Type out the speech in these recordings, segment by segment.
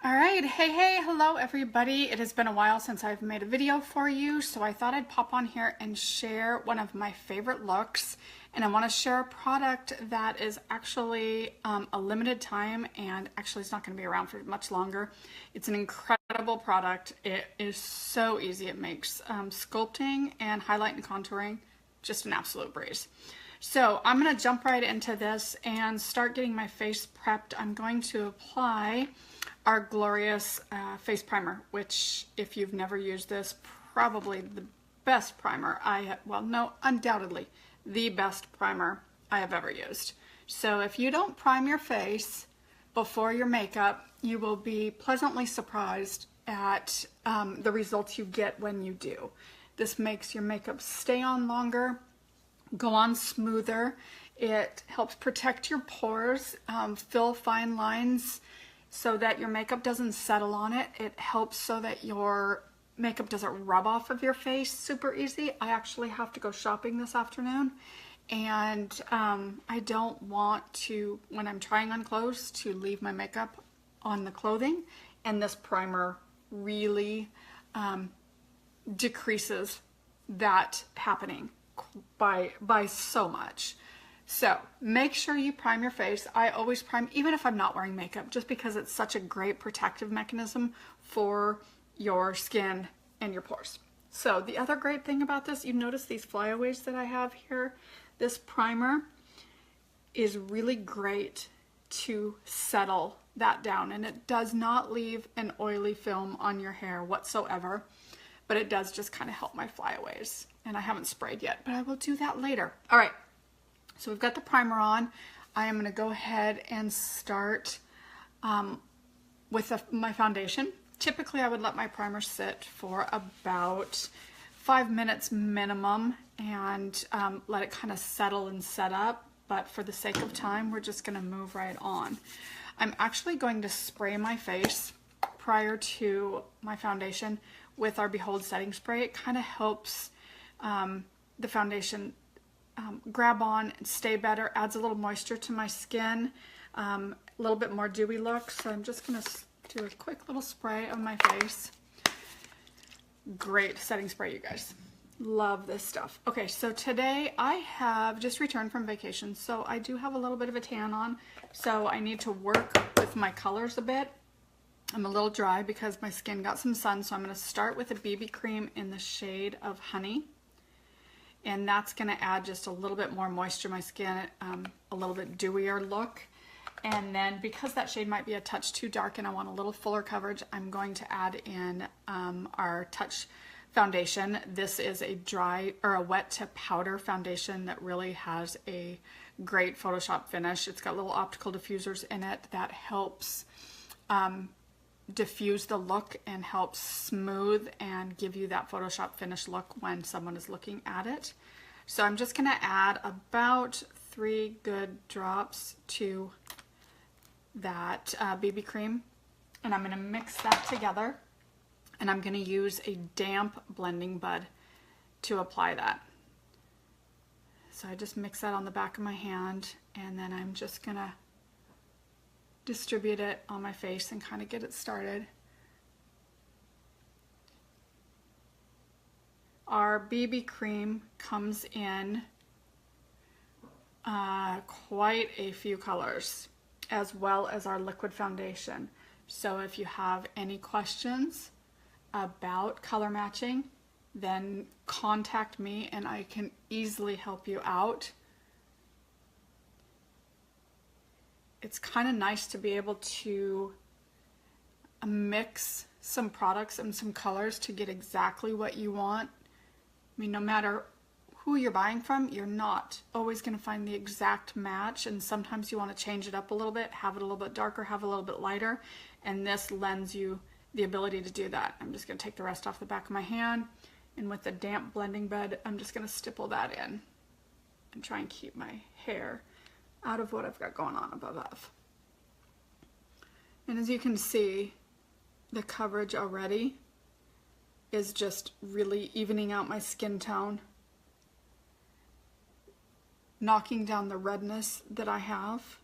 All right, hey, hello everybody. It has been a while since I've made a video for you, so I thought I'd pop on here and share one of my favorite looks. And I want to share a product that is actually a limited time, and actually it's not going to be around for much longer. It's an incredible product. It is so easy. It makes sculpting and highlight and contouring just an absolute breeze. So I'm going to jump right into this and start getting my face prepped. I'm going to apply our glorious face primer, which if you've never used this, probably the best primer undoubtedly the best primer I have ever used. So if you don't prime your face before your makeup, you will be pleasantly surprised at the results you get when you do. This makes your makeup stay on longer, go on smoother. It helps protect your pores, fill fine lines so that your makeup doesn't settle on it. It helps so that your makeup doesn't rub off of your face super easy. I actually have to go shopping this afternoon, and I don't want to, when I'm trying on clothes, to leave my makeup on the clothing, and this primer really decreases that happening by so much. So make sure you prime your face. I always prime, even if I'm not wearing makeup, just because it's such a great protective mechanism for your skin and your pores. So the other great thing about this, you notice these flyaways that I have here. This primer is really great to settle that down, and it does not leave an oily film on your hair whatsoever, but it does just kind of help my flyaways. And I haven't sprayed yet, but I will do that later. All right. So we've got the primer on. I am going to go ahead and start with my foundation. Typically I would let my primer sit for about 5 minutes minimum and let it kind of settle and set up. But for the sake of time, we're just going to move right on. I'm actually going to spray my face prior to my foundation with our Behold setting spray. It kind of helps the foundation grab on and stay better, adds a little moisture to my skin, a little bit more dewy look. So I'm just going to do a quick little spray on my face. Great setting spray, you guys. Love this stuff. Okay, so today I have just returned from vacation, so I do have a little bit of a tan on, so I need to work with my colors a bit. I'm a little dry because my skin got some sun, so I'm going to start with a BB cream in the shade of Honey. And that's going to add just a little bit more moisture to my skin, a little bit dewier look. And then because that shade might be a touch too dark and I want a little fuller coverage, I'm going to add in our Touch foundation. This is a dry or a wet to powder foundation that really has a great Photoshop finish. It's got little optical diffusers in it that helps diffuse the look and helps smooth and give you that Photoshop finish look when someone is looking at it. So I'm just going to add about 3 good drops to that BB cream, and I'm going to mix that together, and I'm going to use a damp blending bud to apply that. So I just mix that on the back of my hand, and then I'm just going to distribute it on my face and kind of get it started. Our BB cream comes in quite a few colors, as well as our liquid foundation. So if you have any questions about color matching, then contact me and I can easily help you out. It's kind of nice to be able to mix some products and some colors to get exactly what you want. I mean, no matter who you're buying from, you're not always going to find the exact match, and sometimes you want to change it up a little bit, have it a little bit darker, have a little bit lighter, and this lends you the ability to do that. I'm just going to take the rest off the back of my hand, and with the damp blending bud, I'm just going to stipple that in and try and keep my hair out of what I've got going on above. And as you can see, the coverage already is just really evening out my skin tone, knocking down the redness that I have.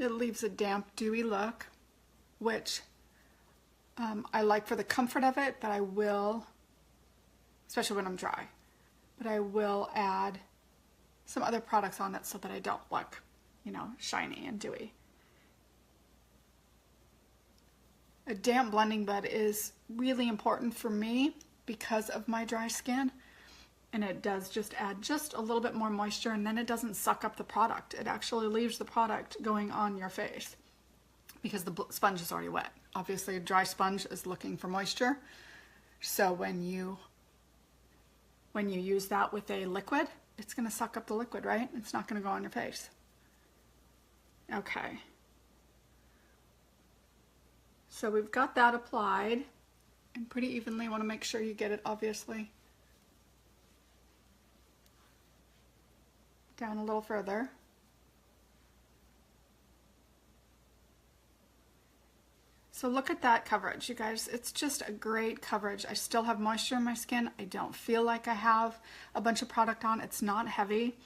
It leaves a damp, dewy look, which I like for the comfort of it, but I will, especially when I'm dry, but I will add some other products on it so that I don't look, you know, shiny and dewy. A damp blending bed is really important for me because of my dry skin, and it does just add just a little bit more moisture, and then it doesn't suck up the product. It actually leaves the product going on your face because the sponge is already wet. Obviously a dry sponge is looking for moisture, so when you use that with a liquid, it's going to suck up the liquid, right? It's not going to go on your face. Okay. So we've got that applied, and pretty evenly. Want to make sure you get it, obviously, down a little further. So look at that coverage, you guys. It's just a great coverage. I still have moisture in my skin. I don't feel like I have a bunch of product on. It's not heavy.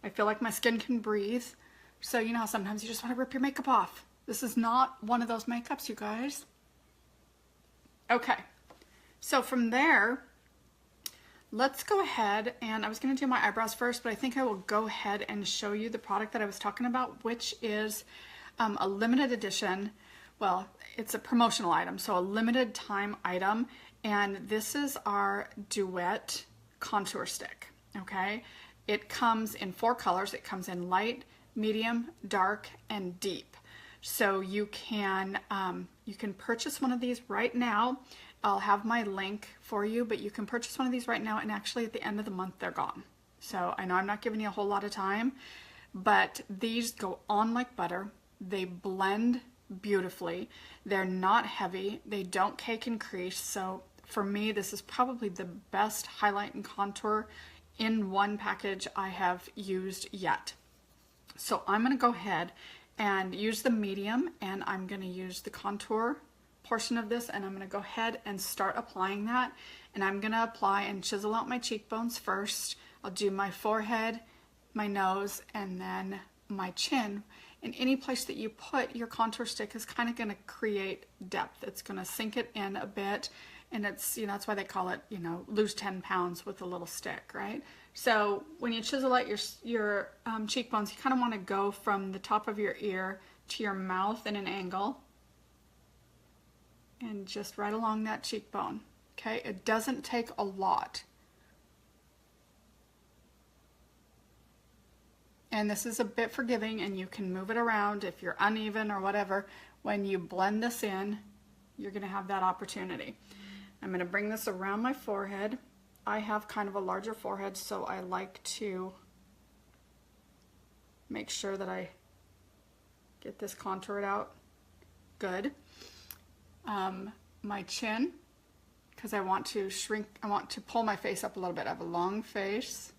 I feel like my skin can breathe. So you know how sometimes you just want to rip your makeup off. This is not one of those makeups, you guys. Okay, so from there, let's go ahead, and I was going to do my eyebrows first, but I think I will go ahead and show you the product that I was talking about, which is a limited edition. Well, it's a promotional item, so a limited time item, and this is our Duet contour stick, okay? It comes in 4 colors. It comes in light, medium, dark, and deep. So you can purchase one of these right now. I'll have my link for you, but you can purchase one of these right now, and actually at the end of the month they're gone. So I know I'm not giving you a whole lot of time, but these go on like butter. They blend beautifully. They're not heavy. They don't cake and crease. So for me, this is probably the best highlight and contour in one package I have used yet. So I'm going to go ahead and use the medium, and I'm going to use the contour portion of this, and I'm going to go ahead and start applying that. And I'm going to apply and chisel out my cheekbones first. I'll do my forehead, my nose, and then my chin. And any place that you put your contour stick is kind of going to create depth. It's going to sink it in a bit, and it's, you know, that's why they call it, you know, lose 10 pounds with a little stick, right? So when you chisel out your cheekbones, you kind of want to go from the top of your ear to your mouth in an angle, and just right along that cheekbone. Okay, it doesn't take a lot. And this is a bit forgiving, and you can move it around if you're uneven or whatever. When you blend this in, you're going to have that opportunity. I'm going to bring this around my forehead. I have kind of a larger forehead, so I like to make sure that I get this contoured out good. My chin, because I want to shrink, I want to pull my face up a little bit. I have a long face.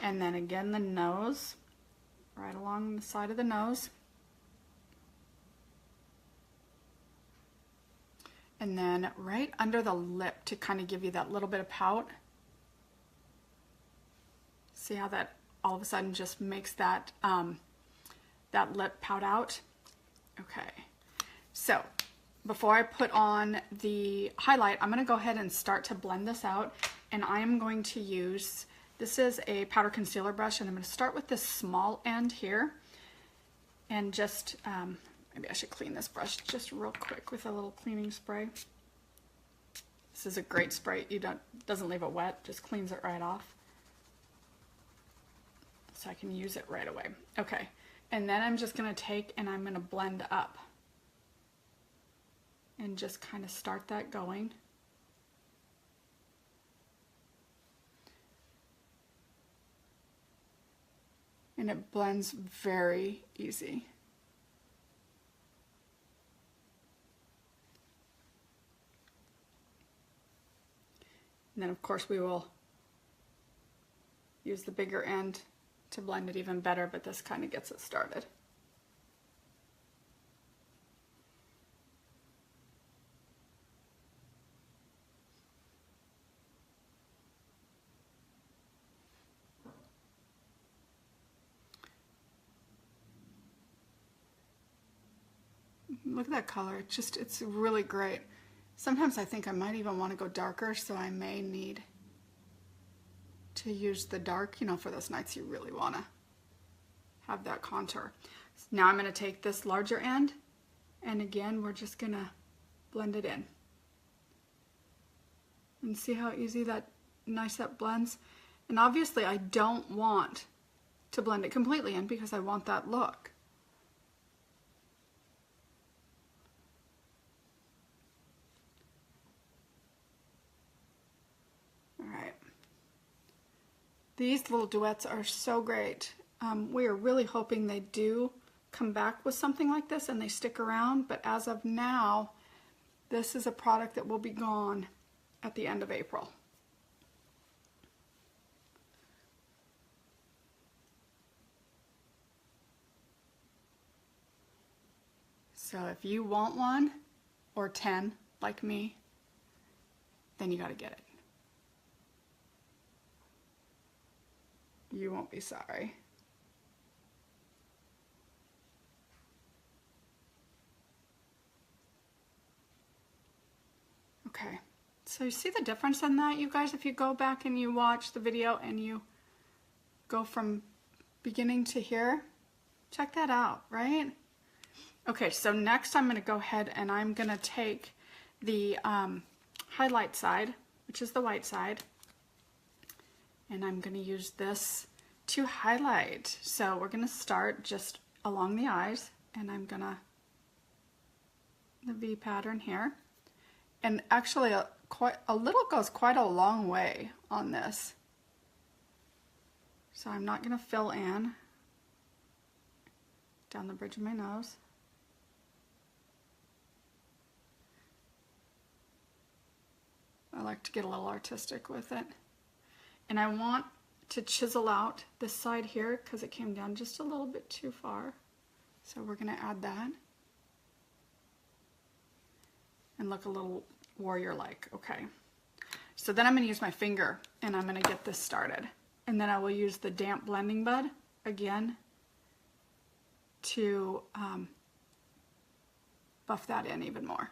And then again the nose, right along the side of the nose. And then right under the lip to kind of give you that little bit of pout. See how that all of a sudden just makes that, that lip pout out? Okay, so before I put on the highlight, I'm going to go ahead and start to blend this out. And I am going to use, this is a powder concealer brush, and I'm going to start with this small end here, and just, maybe I should clean this brush just real quick with a little cleaning spray. This is a great spray. Doesn't leave it wet, just cleans it right off. So I can use it right away. Okay, and then I'm just going to take and I'm going to blend up and just kind of start that going. And it blends very easy. And then of course we will use the bigger end to blend it even better, but this kind of gets it started. Look at that color. It's really great. Sometimes I think I might even want to go darker, so I may need to use the dark, you know, for those nights you really want to have that contour. Now I'm going to take this larger end, and again, we're just going to blend it in. And see how easy nice that blends? And obviously I don't want to blend it completely in because I want that look. All right. These little duets are so great. We are really hoping they do come back with something like this and they stick around, but as of now, this is a product that will be gone at the end of April. So if you want one or 10 like me, then you got to get it. You won't be sorry. Okay, so you see the difference in that, you guys? If you go back and you watch the video and you go from beginning to here, check that out, right? Okay, so next I'm going to go ahead and I'm going to take the highlight side, which is the white side, and I'm going to use this to highlight. So we're going to start just along the eyes, and I'm going to the V pattern here. And actually a little goes quite a long way on this. So I'm not going to fill in down the bridge of my nose. I like to get a little artistic with it. And I want to chisel out this side here because it came down just a little bit too far. So we're going to add that. And look a little warrior-like. Okay. So then I'm going to use my finger and I'm going to get this started. And then I will use the damp blending bud again to buff that in even more.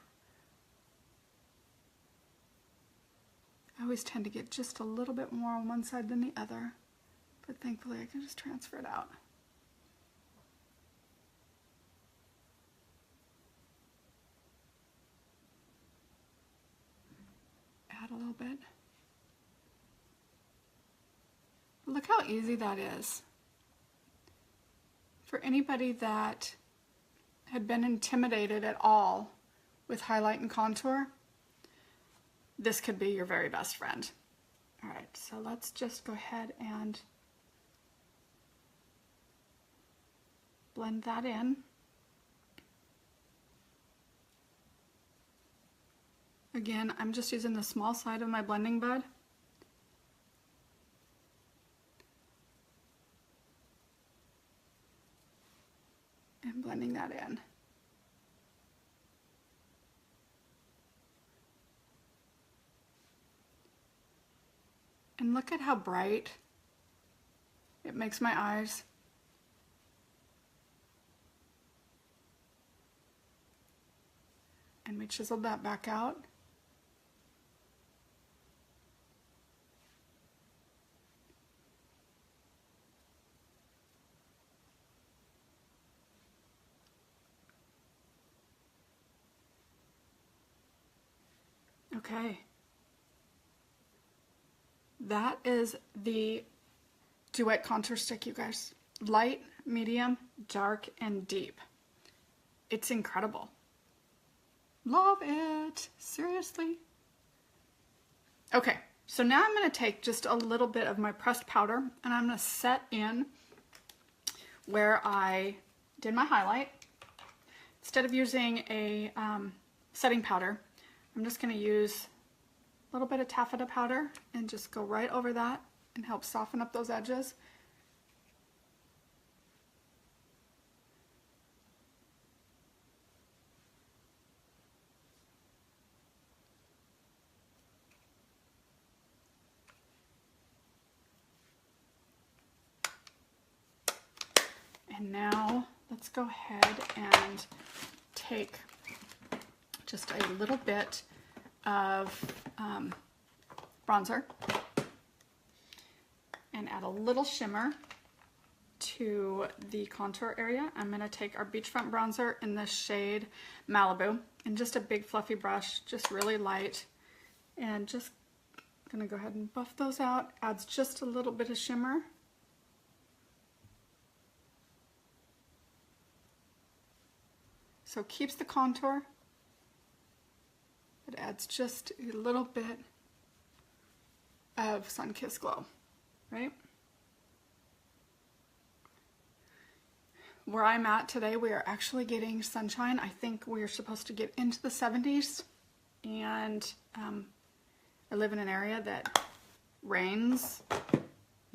I always tend to get just a little bit more on one side than the other, but thankfully I can just transfer it out. Add a little bit. Look how easy that is. For anybody that had been intimidated at all with highlight and contour, this could be your very best friend. All right, so let's just go ahead and blend that in. Again, I'm just using the small side of my blending bud. And blending that in. And look at how bright it makes my eyes. And we chiseled that back out. Okay. That is the Duet Contour Stick, you guys. Light, medium, dark, and deep. It's incredible. Love it. Seriously. Okay, so now I'm going to take just a little bit of my pressed powder and I'm going to set in where I did my highlight. Instead of using a setting powder, I'm just going to use a little bit of taffeta powder and just go right over that and help soften up those edges. And now let's go ahead and take just a little bit of bronzer and add a little shimmer to the contour area. I'm going to take our Beachfront bronzer in the shade Malibu and just a big fluffy brush, just really light, and just going to go ahead and buff those out. Adds just a little bit of shimmer. So keeps the contour, but adds just a little bit of sun-kissed glow, right? Where I'm at today, we are actually getting sunshine. I think we are supposed to get into the 70s, and I live in an area that rains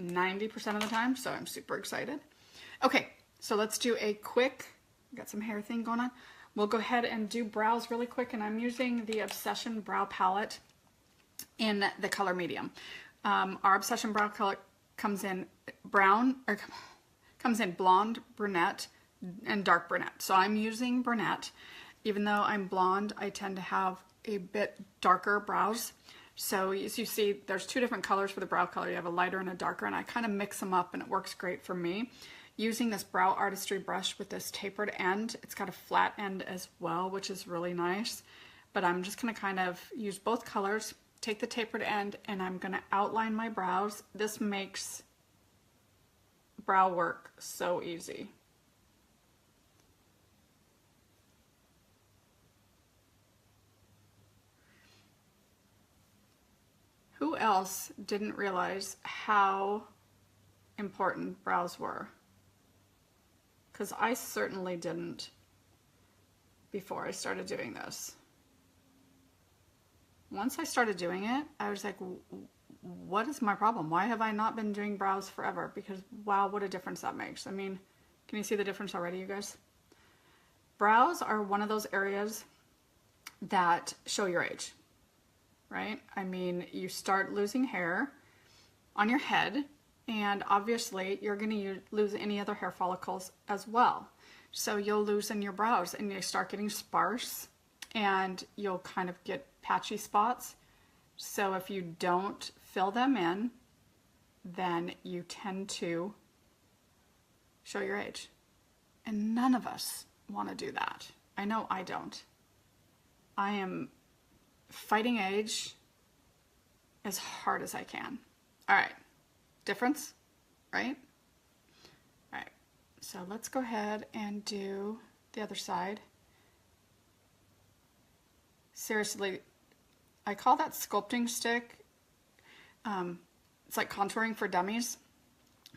90% of the time, so I'm super excited. Okay, so let's do a quick, got some hair thing going on. We'll go ahead and do brows really quick, and I'm using the Obsession Brow Palette in the color medium. Our Obsession Brow color comes in brown, or comes in blonde, brunette, and dark brunette. So I'm using brunette. Even though I'm blonde, I tend to have a bit darker brows. So as you see, there's two different colors for the brow color. You have a lighter and a darker, and I kind of mix them up, and it works great for me. Using this Brow Artistry brush with this tapered end. It's got a flat end as well, which is really nice. But I'm just going to kind of use both colors, take the tapered end, and I'm going to outline my brows. This makes brow work so easy. Who else didn't realize how important brows were? Because I certainly didn't before I started doing this. Once I started doing it, I was like, what is my problem? Why have I not been doing brows forever? Because wow, what a difference that makes. I mean, can you see the difference already, you guys? Brows are one of those areas that show your age, right? I mean, you start losing hair on your head, and obviously you're going to lose any other hair follicles as well. So you'll loosen your brows and you start getting sparse, and you'll kind of get patchy spots. So if you don't fill them in, then you tend to show your age. And none of us want to do that. I know I don't. I am fighting age as hard as I can. All right. Difference, right? All right, so let's go ahead and do the other side. Seriously, I call that sculpting stick. It's like contouring for dummies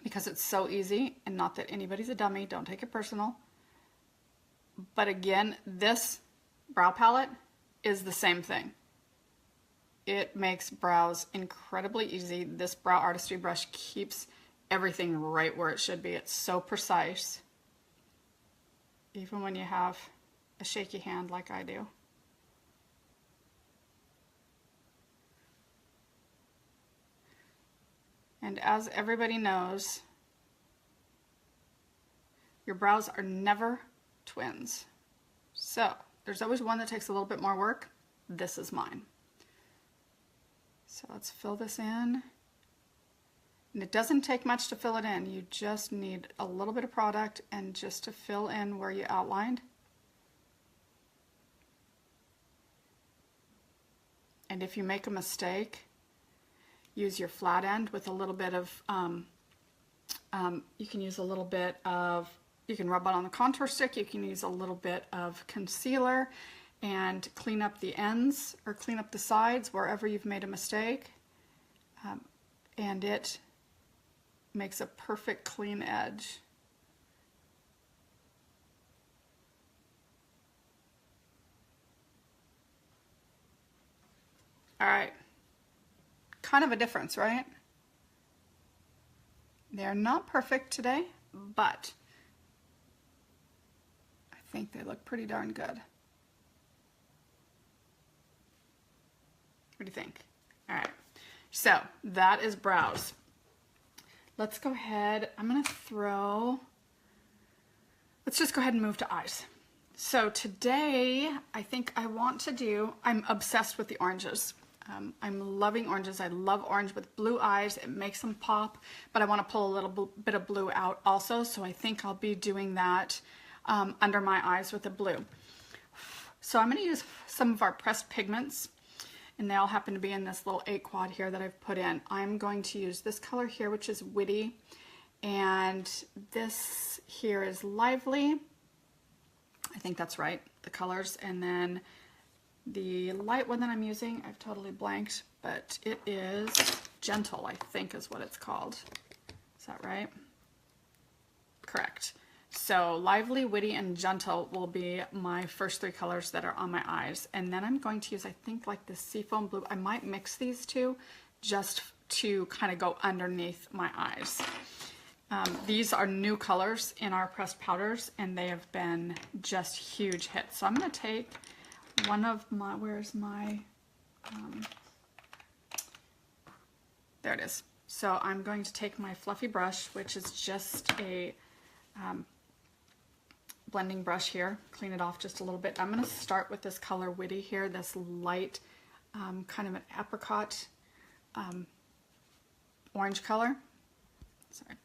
because it's so easy, and not that anybody's a dummy, don't take it personal. But again, this brow palette is the same thing. It makes brows incredibly easy. This Brow Artistry brush keeps everything right where it should be. It's so precise, even when you have a shaky hand like I do. And as everybody knows, your brows are never twins. So there's always one that takes a little bit more work. This is mine. So let's fill this in. And it doesn't take much to fill it in. You just need a little bit of product and just to fill in where you outlined. And if you make a mistake, use your flat end with a little bit of, you can use a little bit of, you can rub it on the contour stick, you can use a little bit of concealer and clean up the ends or clean up the sides wherever you've made a mistake. And it makes a perfect clean edge. All right, kind of a difference, right? They're not perfect today, but I think they look pretty darn good. What do you think? All right, so that is brows. Let's go ahead, let's just go ahead and move to eyes. So today, I think I want to do, I'm obsessed with the oranges. I'm loving oranges. I love orange with blue eyes. It makes them pop, but I want to pull a little bit of blue out also. So I think I'll be doing that under my eyes with the blue. So I'm going to use some of our pressed pigments, and they all happen to be in this little 8 quad here that I've put in. I'm going to use this color here, which is Witty, and this here is Lively. I think that's right, the colors. And then the light one that I'm using, I've totally blanked, but it is Gentle, I think is what it's called. Is that right? Correct. So Lively, Witty, and Gentle will be my first 3 colors that are on my eyes. And then I'm going to use, I think, like the Seafoam Blue. I might mix these two just to kind of go underneath my eyes. These are new colors in our pressed powders, and they have been just huge hits. So I'm going to take one of my, where's my, there it is. So I'm going to take my fluffy brush, which is just a blending brush here, clean it off just a little bit. I'm going to start with this color Witty here, this light kind of an apricot orange color. Sorry.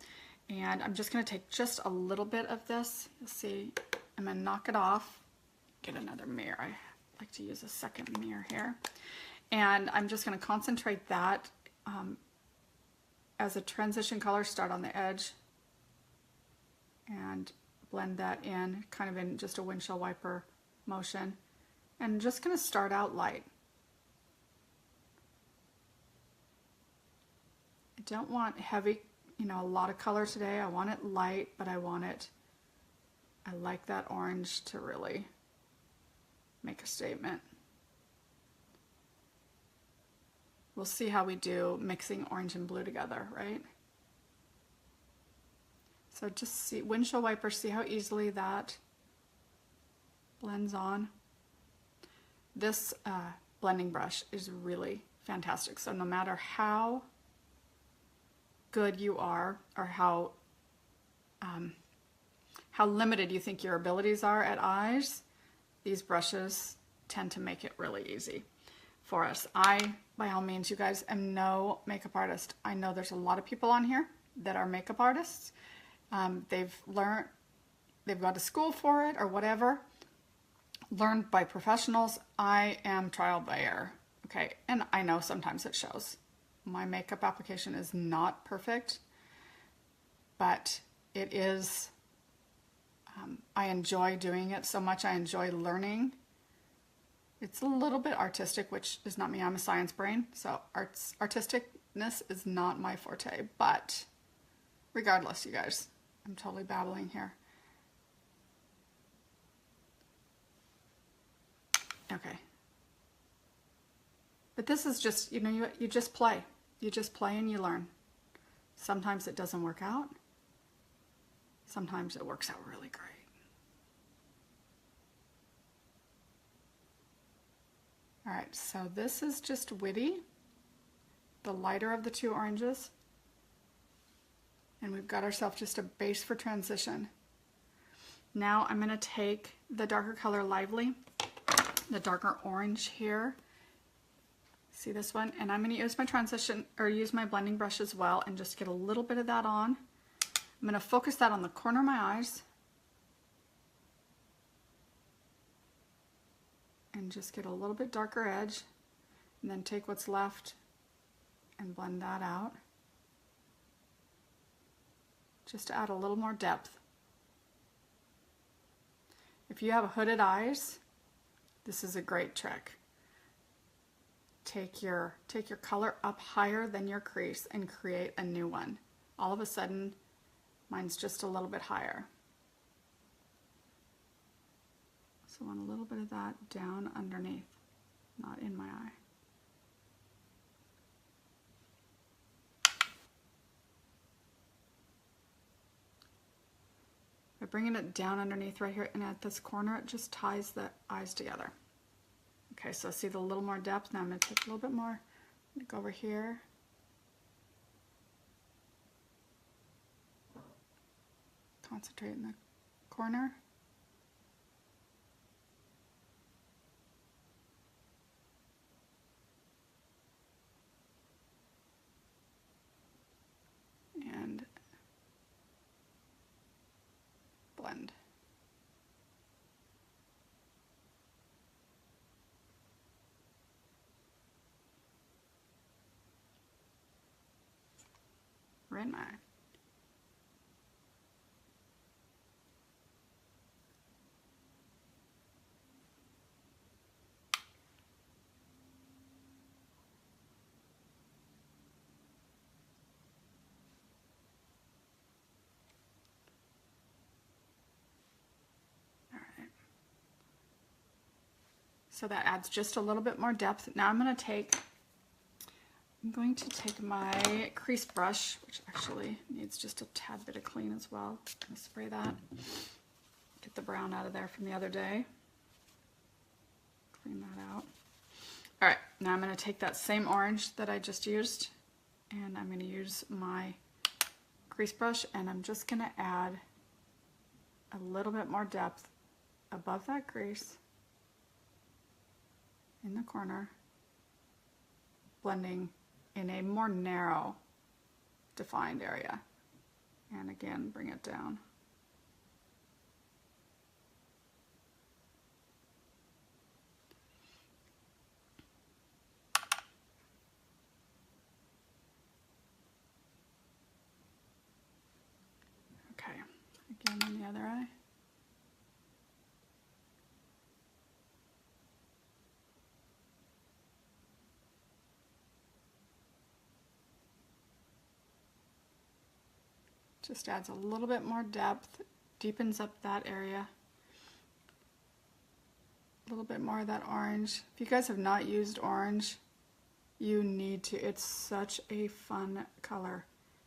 And I'm just going to take just a little bit of this. You'll see, I'm going to knock it off. Get another mirror. I like to use a second mirror here. And I'm just going to concentrate that as a transition color, start on the edge and blend that in, kind of in just a windshield wiper motion. And I'm just going to start out light. I don't want heavy, you know, a lot of color today. I want it light, but I like that orange to really make a statement. We'll see how we do mixing orange and blue together, right? So just see, windshield wiper, see how easily that blends on. This blending brush is really fantastic. So no matter how good you are, or how limited you think your abilities are at eyes, these brushes tend to make it really easy for us. I, by all means, you guys, am no makeup artist. I know there's a lot of people on here that are makeup artists. They've learned, they've gone to school for it or whatever, learned by professionals. I am trial by error, okay? And I know sometimes it shows. My makeup application is not perfect, but it is, I enjoy doing it so much. I enjoy learning. It's a little bit artistic, which is not me. I'm a science brain, so artisticness is not my forte, but regardless, you guys, I'm totally babbling here. Okay. But this is just, you know, you just play. You just play and you learn. Sometimes it doesn't work out. Sometimes it works out really great. All right, so this is just Witty, the lighter of the 2 oranges. And we've got ourselves just a base for transition. Now I'm going to take the darker color Lively, the darker orange here. See this one? And I'm going to use my transition, or use my blending brush as well, and just get a little bit of that on. I'm going to focus that on the corner of my eyes. And just get a little bit darker edge. And then take what's left and blend that out. Just to add a little more depth. If you have hooded eyes, this is a great trick. Take your color up higher than your crease and create a new one. All of a sudden, mine's just a little bit higher. So I want a little bit of that down underneath, not in my eye. By bringing it down underneath right here and at this corner, it just ties the eyes together. Okay, so see the little more depth. Now I'm going to take a little bit more. I'm going to go over here. Concentrate in the corner. right in my eye. So that adds just a little bit more depth. Now I'm going to take my crease brush, which actually needs just a tad bit of clean as well. I'm going to spray that. Get the brown out of there from the other day. Clean that out. All right, now I'm going to take that same orange that I just used, and I'm going to use my crease brush, and I'm just going to add a little bit more depth above that crease in the corner, blending in a more narrow defined area. And again, bring it down. Okay, again on the other eye. Just adds a little bit more depth, deepens up that area. A little bit more of that orange. If you guys have not used orange, you need to. It's such a fun color.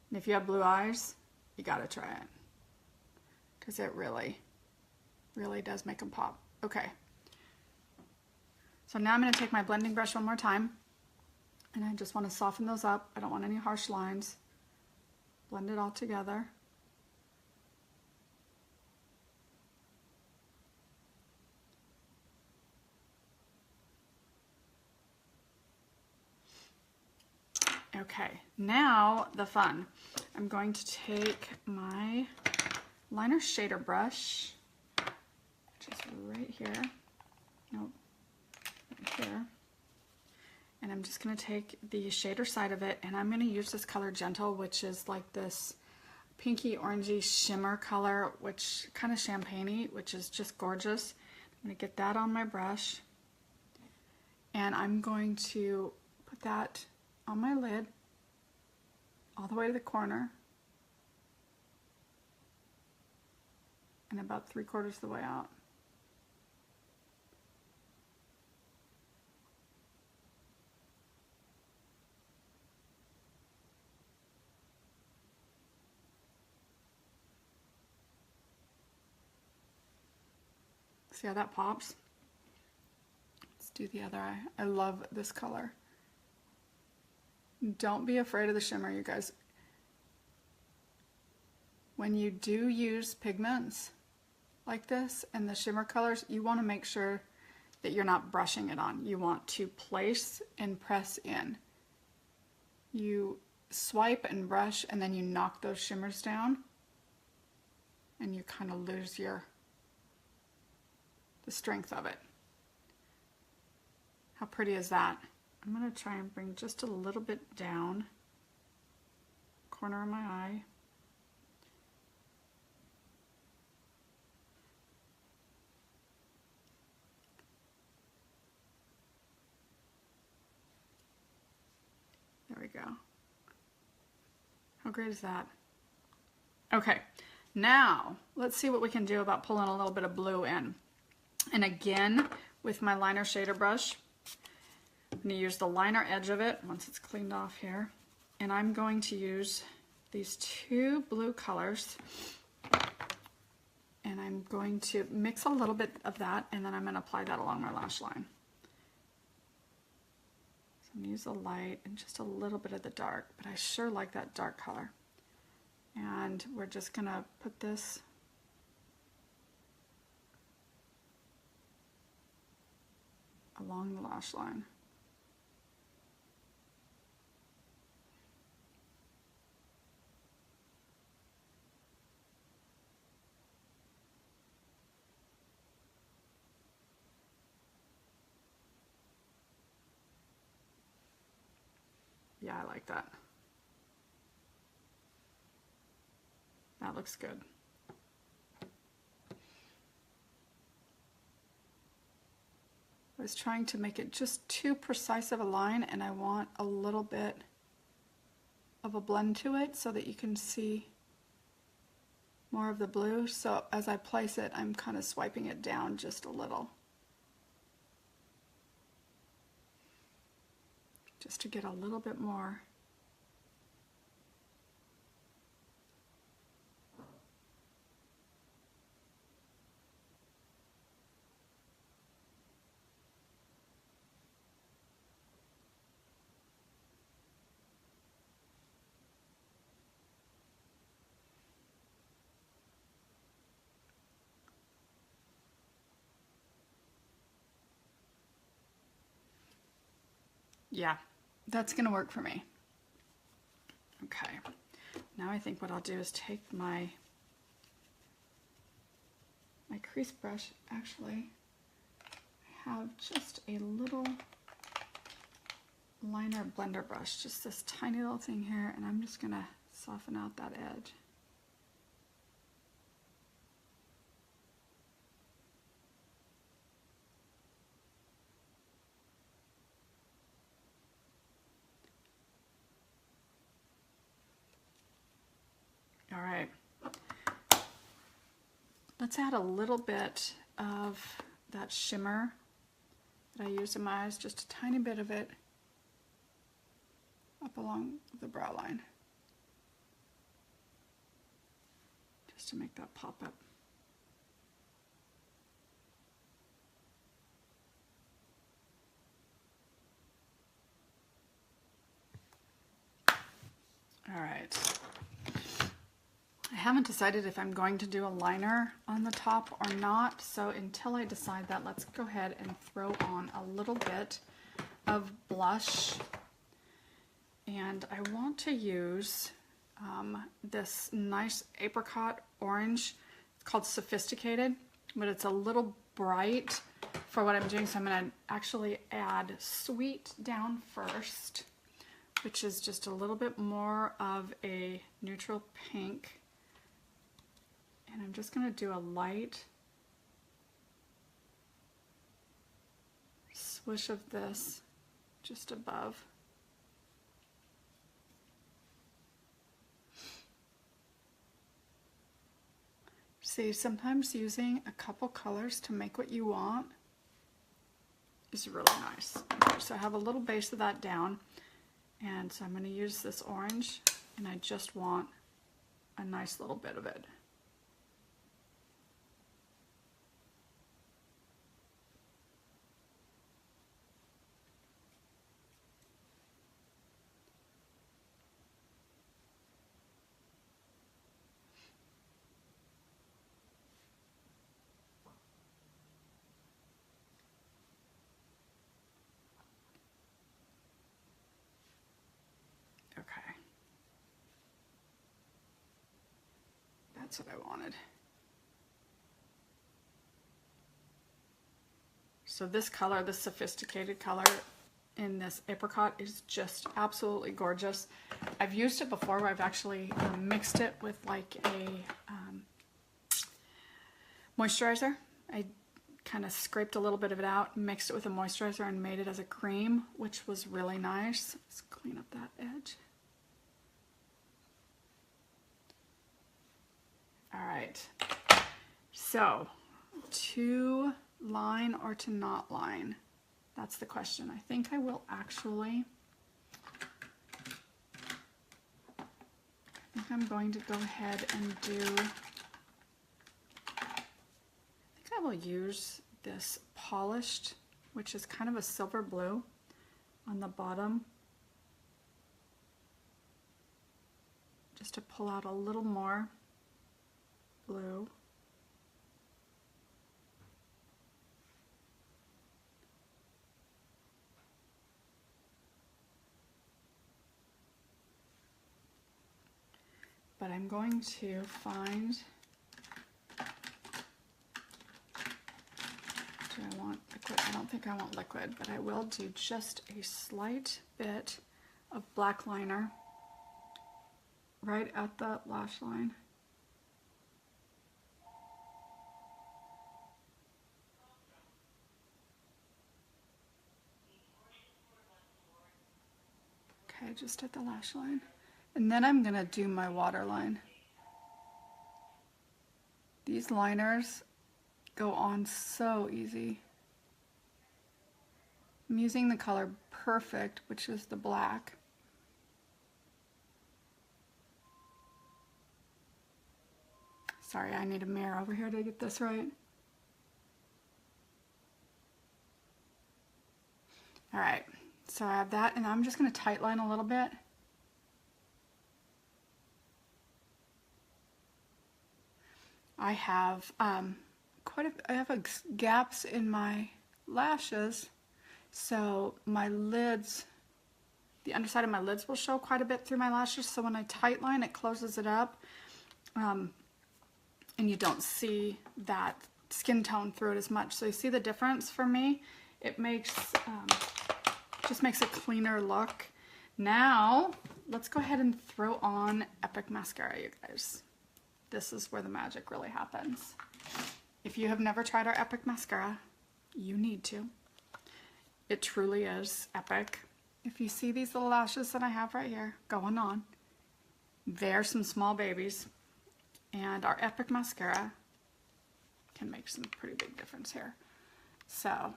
And if you have blue eyes, you gotta try it. Because it really, really does make them pop. Okay. So now I'm gonna take my blending brush one more time. And I just wanna soften those up. I don't want any harsh lines. Blend it all together. Okay, now the fun. I'm going to take my liner shader brush, which is right here. Nope, right here. And I'm just going to take the shader side of it, and I'm going to use this color Gentle, which is like this pinky orangey shimmer color, which kind of champagne-y, which is just gorgeous. I'm going to get that on my brush, and I'm going to put that on my lid all the way to the corner and about 3/4 of the way out. See how that pops? Let's do the other eye. I love this color. Don't be afraid of the shimmer, you guys. When you do use pigments like this and the shimmer colors, you want to make sure that you're not brushing it on. You want to place and press in. You swipe and brush, and then you knock those shimmers down, and you kind of lose the strength of it. How pretty is that? I'm going to try and bring just a little bit down, corner of my eye. There we go. How great is that? Okay, now let's see what we can do about pulling a little bit of blue in. And again, with my liner shader brush, I'm going to use the liner edge of it once it's cleaned off here. And I'm going to use these two blue colors. And I'm going to mix a little bit of that, and then I'm going to apply that along my lash line. So I'm going to use the light and just a little bit of the dark, but I sure like that dark color. And we're just going to put this along the lash line. Yeah, I like that. that looks good. I was trying to make it just too precise of a line, and I want a little bit of a blend to it so that you can see more of the blue. So as I place it, I'm kind of swiping it down just a little, just to get a little bit more. Yeah, that's gonna work for me. Okay, now I think what I'll do is take my crease brush. Actually, I have just a little liner blender brush, just this tiny little thing here, and I'm just gonna soften out that edge. All right, let's add a little bit of that shimmer that I used in my eyes, just a tiny bit of it up along the brow line, just to make that pop up. All right. I haven't decided if I'm going to do a liner on the top or not, so until I decide that, let's go ahead and throw on a little bit of blush. And I want to use this nice apricot orange. It's called Sophisticated, but it's a little bright for what I'm doing, so I'm going to actually add Sweet down first, which is just a little bit more of a neutral pink. And I'm just going to do a light swish of this just above. See, sometimes using a couple colors to make what you want is really nice. Okay, so I have a little base of that down, and so I'm going to use this orange, and I just want a nice little bit of it. Okay. That's what I wanted. So this color, this Sophisticated color in this apricot, is just absolutely gorgeous. I've used it before where I've actually mixed it with like a moisturizer. I kind of scraped a little bit of it out, mixed it with a moisturizer, and made it as a cream, which was really nice. Let's clean up that edge. All right, so to line or to not line? That's the question. I think I will actually, I think I'm going to go ahead and do, I think I will use this polished, which is kind of a silver blue on the bottom, just to pull out a little more blue. But I'm going to find, do I want liquid? I don't think I want liquid, but I will do just a slight bit of black liner right at the lash line. I just did the lash line. And then I'm gonna do my waterline. These liners go on so easy. I'm using the color Perfect, which is the black. Sorry, I need a mirror over here to get this right. All right, so I have that, and I'm just gonna tightline a little bit. I have gaps in my lashes, so my lids, the underside of my lids will show quite a bit through my lashes, so when I tightline, it closes it up, and you don't see that skin tone through it as much. So you see the difference for me? It makes, just makes a cleaner look. Now, let's go ahead and throw on Epic Mascara, you guys. This is where the magic really happens. If you have never tried our Epic Mascara, you need to. It truly is epic. If you see these little lashes that I have right here going on, they're some small babies, and our Epic Mascara can make some pretty big difference here. So,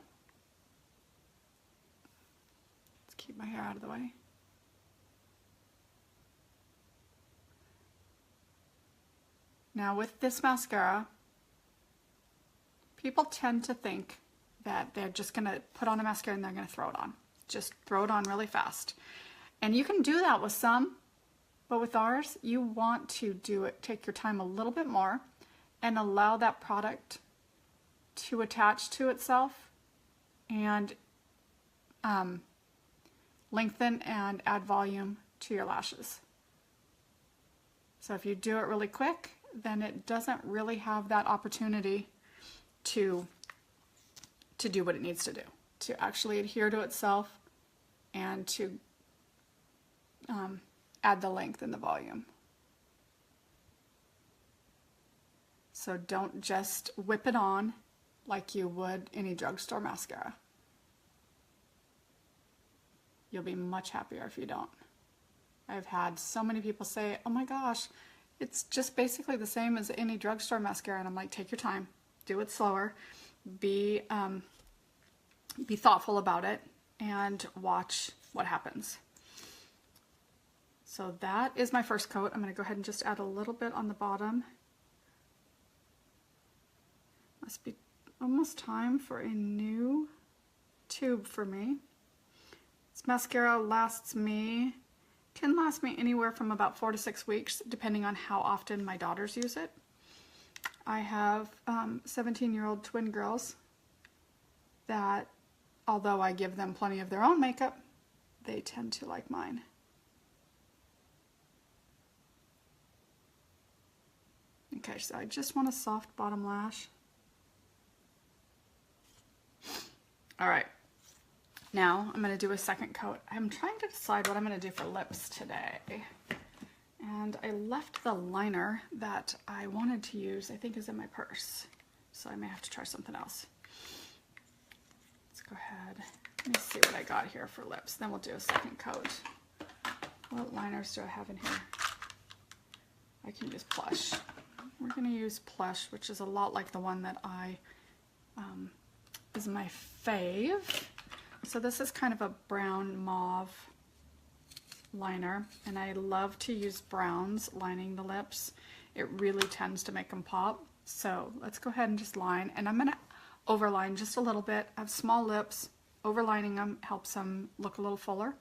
let's keep my hair out of the way. Now with this mascara, people tend to think that they're just gonna put on a mascara and they're gonna throw it on. Just throw it on really fast. And you can do that with some, but with ours, you want to do it, take your time a little bit more and allow that product to attach to itself and lengthen and add volume to your lashes. So if you do it really quick, then it doesn't really have that opportunity to do what it needs to do, to actually adhere to itself and to add the length and the volume. So don't just whip it on like you would any drugstore mascara. You'll be much happier if you don't. I've had so many people say, oh my gosh, it's just basically the same as any drugstore mascara. And I'm like, take your time, do it slower, be thoughtful about it, and watch what happens. So that is my first coat. I'm going to go ahead and just add a little bit on the bottom. Must be almost time for a new tube for me. This mascara can last me anywhere from about 4 to 6 weeks, depending on how often my daughters use it. I have 17-year-old twin girls that, although I give them plenty of their own makeup, they tend to like mine. Okay, so I just want a soft bottom lash. All right. Now I'm going to do a second coat. I'm trying to decide what I'm going to do for lips today. And I left the liner that I wanted to use, I think is in my purse. So I may have to try something else. Let's go ahead. Let me see what I got here for lips. Then we'll do a second coat. What liners do I have in here? I can use Plush. We're going to use Plush, which is a lot like the one that is my fave. So this is kind of a brown mauve liner, and I love to use browns lining the lips. It really tends to make them pop. So let's go ahead and just line, and I'm going to overline just a little bit. I have small lips. Overlining them helps them look a little fuller.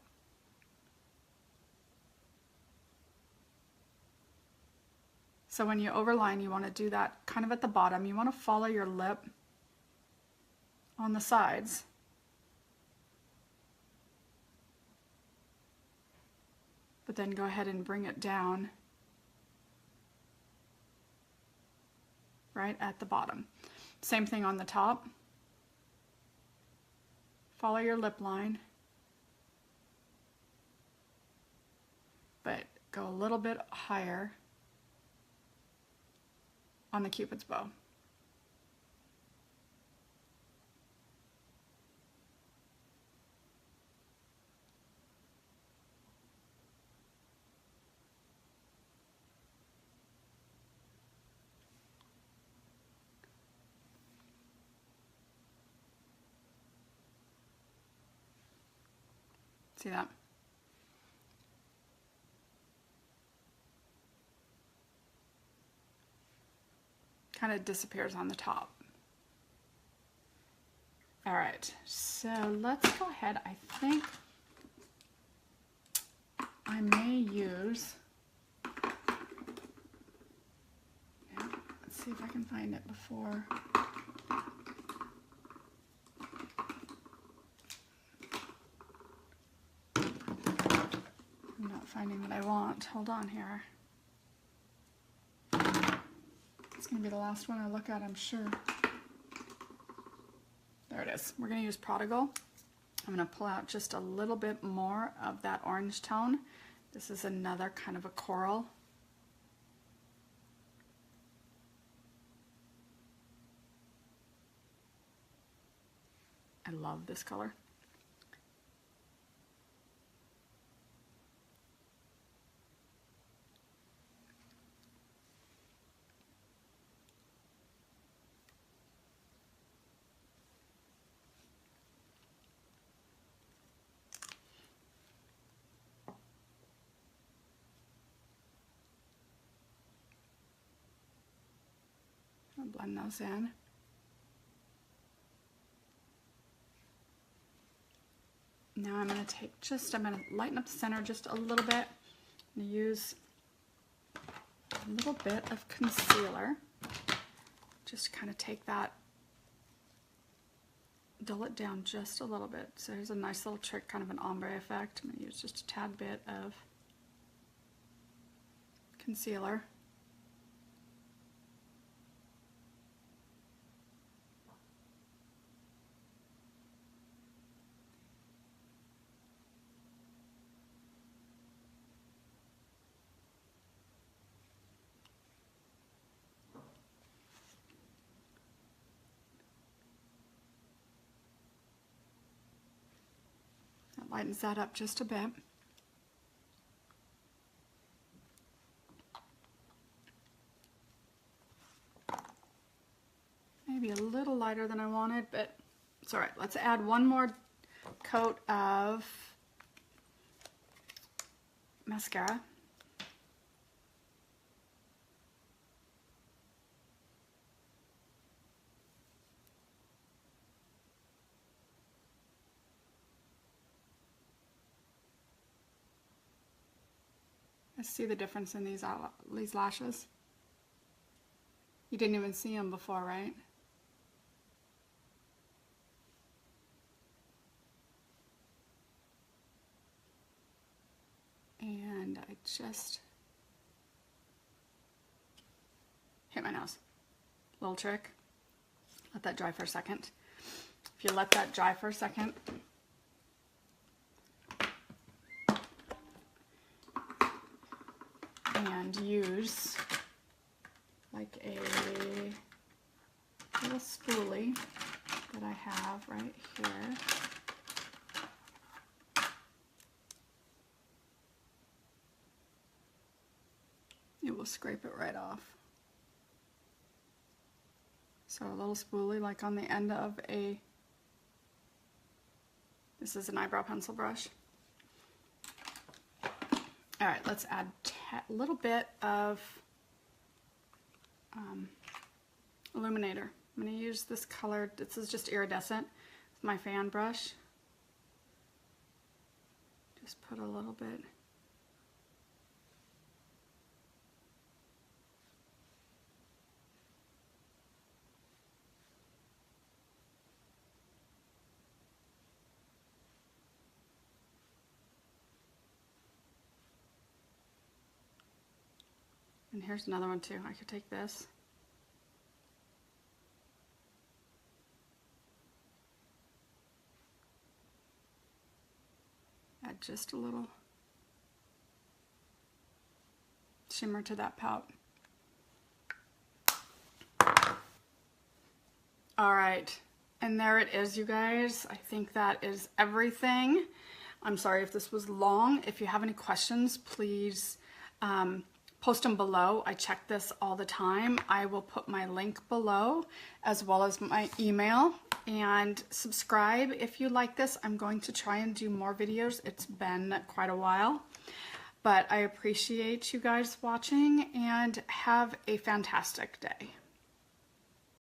So when you overline, you want to do that kind of at the bottom. You want to follow your lip on the sides. But then go ahead and bring it down right at the bottom. Same thing on the top. Follow your lip line, but go a little bit higher on the Cupid's bow. See that? Kind of disappears on the top. All right, so let's go ahead. I think I may use, let's see if I can find it before. I'm not finding what I want. Hold on here. It's gonna be the last one I look at, I'm sure. There it is. We're going to use Prodigal. I'm going to pull out just a little bit more of that orange tone. This is another kind of a coral. I love this color. I'll blend those in. Now I'm going to lighten up the center just a little bit. I'm going to use a little bit of concealer. Just kind of take that, dull it down just a little bit. So here's a nice little trick, kind of an ombre effect. I'm going to use just a tad bit of concealer. That lightens that up just a bit. Maybe a little lighter than I wanted, but it's all right. Let's add one more coat of mascara. I see the difference in these lashes. You didn't even see them before, right? And I just hit my nose. Little trick. Let that dry for a second. If you let that dry for a second, and use like a little spoolie that I have right here. It will scrape it right off. So a little spoolie like on the end of a, this is an eyebrow pencil brush. All right, let's add a little bit of illuminator. I'm going to use this color, this is just iridescent, with my fan brush. Just put a little bit. And here's another one too. I could take this. Add just a little shimmer to that pout. All right, and there it is, you guys. I think that is everything. I'm sorry if this was long. If you have any questions, please post them below. I check this all the time. I will put my link below as well as my email, and subscribe if you like this. I'm going to try and do more videos. It's been quite a while, but I appreciate you guys watching, and have a fantastic day.